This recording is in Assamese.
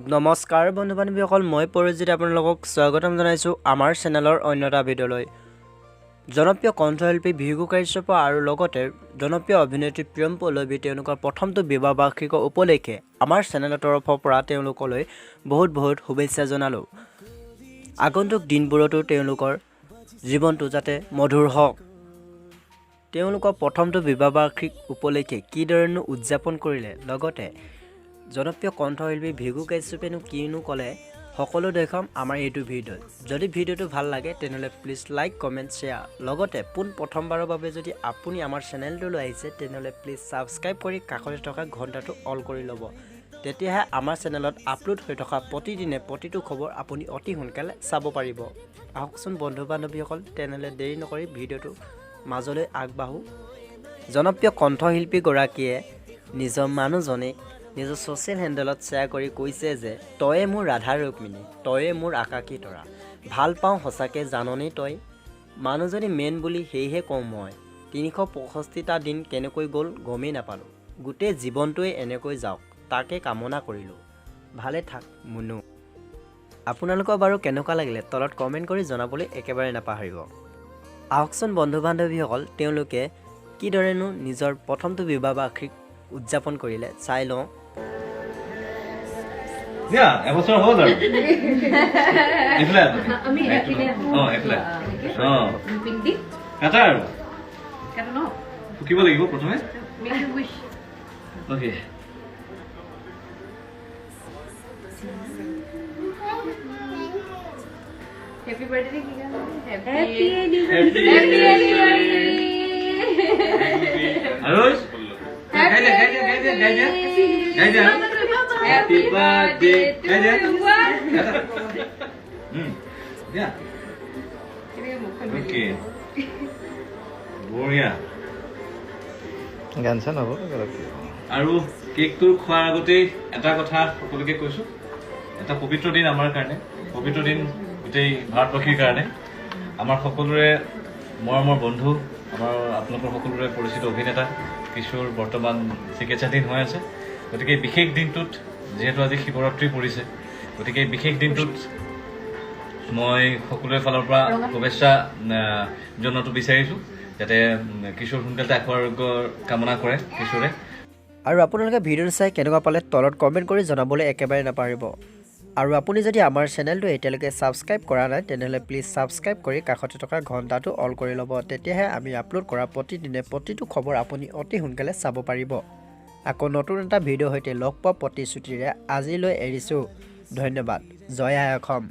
নমস্কাৰ বন্ধু বান্ধৱীসকল মই পৰজিত আপোনালোকক স্বাগতম জনাইছোঁ আমাৰ চেনেলৰ অন্য এটা ভিডিঅ'লৈ জনপ্ৰিয় কণ্ঠশিল্পী ভিগু কাশ্যপ আৰু লগতে জনপ্ৰিয় অভিনেত্ৰী প্ৰিয়ম পল্লৱী তেওঁলোকৰ প্ৰথমটো বিবাহ বাৰ্ষিকী উপলক্ষে আমাৰ চেনেলৰ তৰফৰ পৰা তেওঁলোকলৈ বহুত শুভেচ্ছা জনালোঁ আগন্তুক দিনবোৰতো তেওঁলোকৰ জীৱনটো যাতে মধুৰ হওক তেওঁলোকৰ প্ৰথমটো বিবাহ বাৰ্ষিকী উপলক্ষে কিদৰেনো উদযাপন কৰিলে লগতে জনপ্ৰিয় কণ্ঠশিল্পী ভিগু কাশ্যপেনো কিনো ক'লে সকলো দেখাম আমাৰ এইটো ভিডিঅ'ত যদি ভিডিঅ'টো ভাল লাগে তেনেহ'লে প্লিজ লাইক কমেণ্ট শ্বেয়াৰ লগতে প্ৰথমবাৰৰ বাবে যদি আপুনি আমাৰ চেনেলটোলৈ আহিছে তেনেহ'লে প্লিজ ছাবস্ক্ৰাইব কৰি কাষতে থকা ঘণ্টাটো অল কৰি ল'ব তেতিয়াহে আমাৰ চেনেলত আপলোড হৈ থকা প্ৰতিদিনে প্ৰতিটো খবৰ আপুনি অতি সোনকালে চাব পাৰিব আহকচোন বন্ধু বান্ধৱীসকল তেনেহ'লে দেৰি নকৰি ভিডিঅ'টো মাজলৈ আগবাঢ়ো জনপ্ৰিয় কণ্ঠশিল্পীগৰাকীয়ে নিজৰ মানুহজনীক নিজৰ ছ'চিয়েল হেণ্ডেলত শ্বেয়াৰ কৰি কৈছে যে তয়ে মোৰ ৰাধা ৰুক্মিণী তয়ে মোৰ আকাশী তৰা ভাল পাওঁ সঁচাকৈ জাননি তই মানুহজনী মেইন বুলি সেয়েহে কওঁ মই ৩৬৫টা দিন কেনেকৈ গ'ল গমেই নাপালোঁ গোটেই জীৱনটোৱে এনেকৈ যাওক তাকে কামনা কৰিলোঁ ভালে থাক মুনু আপোনালোকৰ বাৰু কেনেকুৱা লাগিলে তলত কমেণ্ট কৰি জনাবলৈ একেবাৰে নাপাহৰিব আহকচোন বন্ধু বান্ধৱীসকল তেওঁলোকে কিদৰেনো নিজৰ প্ৰথমটো বিবাহ বাৰ্ষিকী উদযাপন কৰিলে চাই লওঁ এবছৰ হ'ল আৰু কাটা আৰু ফুকিব লাগিব প্ৰথমে okay Happy birthday, Kika. Happy anniversary. Arush? Happy birthday to you. Yeah. Okay. বঢ়িয়া গান চান হ'ব আৰু কেকটো খোৱাৰ আগতেই এটা কথা সকলোকে কৈছোঁ এটা পবিত্ৰ দিন আমাৰ কাৰণে পবিত্ৰ দিন গোটেই ভাৰতবাসীৰ কাৰণে আমাৰ সকলোৰে মৰমৰ বন্ধু আমাৰ আপোনালোকৰ সকলোৰে পৰিচিত অভিনেতা কিশোৰ বৰ্তমান চিকিৎসাধীন হৈ আছে গতিকে বিশেষ দিনটোত যিহেতু আজি শিৱৰাত্ৰি পৰিছে গতিকে বিশেষ দিনটোত মই সকলোৰে ফালৰ পৰা শুভেচ্ছা জনোৱাটো বিচাৰিছোঁ যাতে কিশোৰ সোনকালে আৰোগ্যৰ কামনা কৰে কিশোৰে আৰু আপোনালোকে ভিডিঅ'টো চাই কেনেকুৱা পালে তলত কমেণ্ট কৰি জনাবলৈ একেবাৰে নাপাহৰিব আৰু আপুনি যদি আমাৰ চেনেলটো এতিয়ালৈকে ছাবস্ক্ৰাইব কৰা নাই তেনেহ'লে প্লিজ ছাবস্ক্ৰাইব কৰি কাষতে থকা ঘণ্টাটো অল কৰি ল'ব তেতিয়াহে আমি আপলোড কৰা প্ৰতিদিনে প্ৰতিটো খবৰ আপুনি অতি সোনকালে চাব পাৰিব আকৌ নতুন এটা ভিডিঅ'ৰ সৈতে লগ পোৱা প্ৰতিশ্ৰুতিৰে আজিলৈ এৰিছোঁ ধন্যবাদ জয় আই অসম